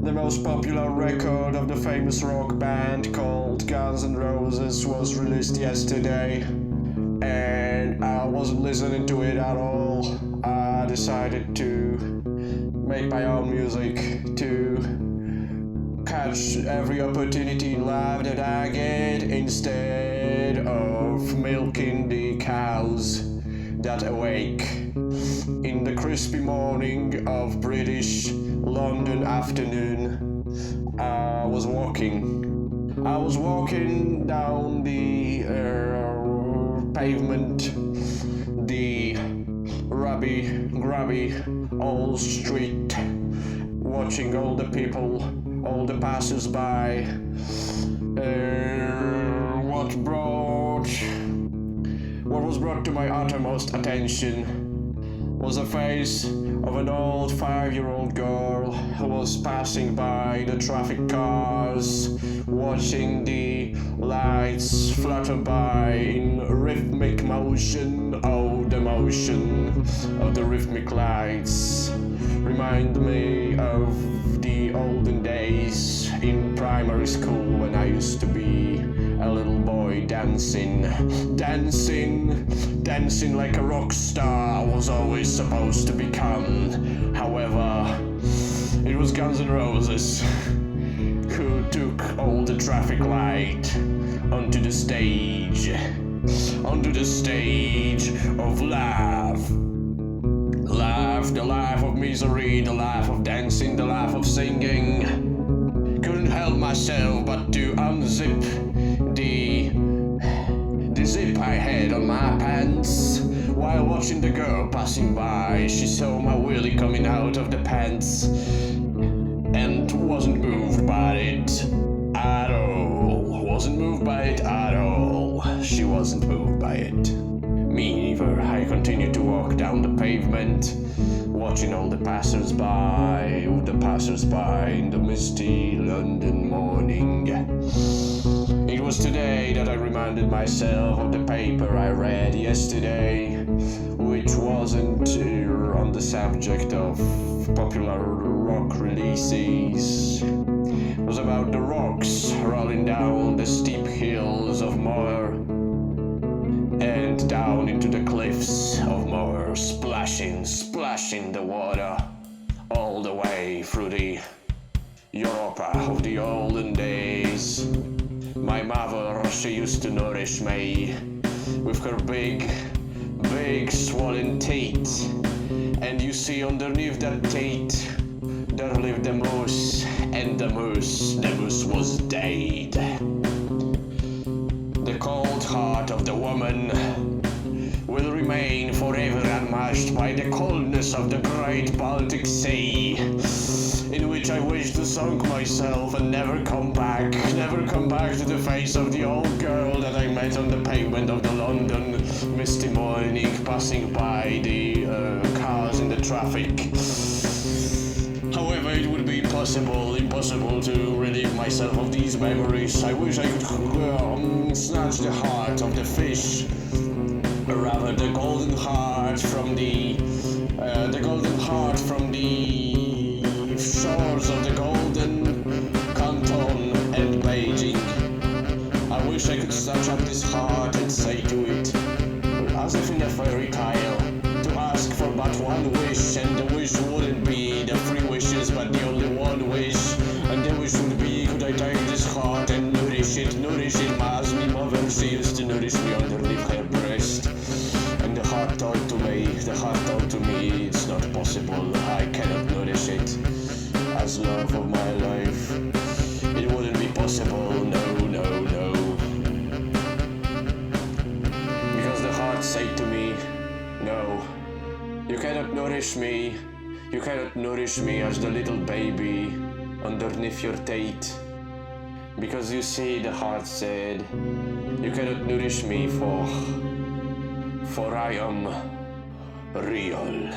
The most popular record of the famous rock band called Guns N' Roses was released yesterday, and I wasn't listening to it at all. I decided to make my own music to catch every opportunity in life that I get instead of milking the cows that awake in the crispy morning of British London afternoon. I was walking down the pavement, the grubby old street, watching all the people, all the passers-by. What was brought to my uttermost attention was the face of an old 5-year-old girl who was passing by the traffic cars, watching the lights flutter by in rhythmic motion. Oh, the motion of the rhythmic lights remind me of the olden days in primary school when I used to be a little boy dancing like a rock star I was always supposed to become. However, it was Guns N' Roses who took all the traffic light onto the stage of life, the life of misery, the life of dancing, the life of singing. Couldn't help myself but to unzip the zip I had on my pants while watching the girl passing by. She saw my willy coming out of the pants and wasn't moved by it at all. She wasn't moved by it. Me neither. I continued to walk down the pavement, watching all the passers-by in the misty London morning. It was today that I reminded myself of the paper I read yesterday, which wasn't on the subject of popular rock releases. It was about the rocks rolling down the steep hills of Moher and down into the cliffs of Moher, splashing the water all the way through the Europa of the olden days. My mother, she used to nourish me with her big swollen teeth, and you see underneath that teeth there lived the moose, and the moose was dead. The cold heart of the woman will remain forever unmatched by the coldness of the great Baltic Sea, in which I wish to sunk myself and never come back to the face of the old girl that I met on the pavement of the London misty morning, passing by the cars in the traffic. However, it would be impossible to relieve myself of these memories. I wish I could snatch the heart of the fish, or rather the golden heart from the shores of the golden Canton and Beijing. I wish I could snatch up this heart and say to it, as if in a fairy tale, to ask for but one wish, and the wish wouldn't be the 3 wishes, but the only one wish, and the wish would be, could I take this heart and nourish it, as my mother, she used to nourish me underneath her breast. And the heart told to me, it's not possible, I cannot nourish it as love of my life. It wouldn't be possible, no. Because the heart said to me, no, you cannot nourish me as the little baby underneath your teeth. Because you see, the heart said, you cannot nourish me for I am real.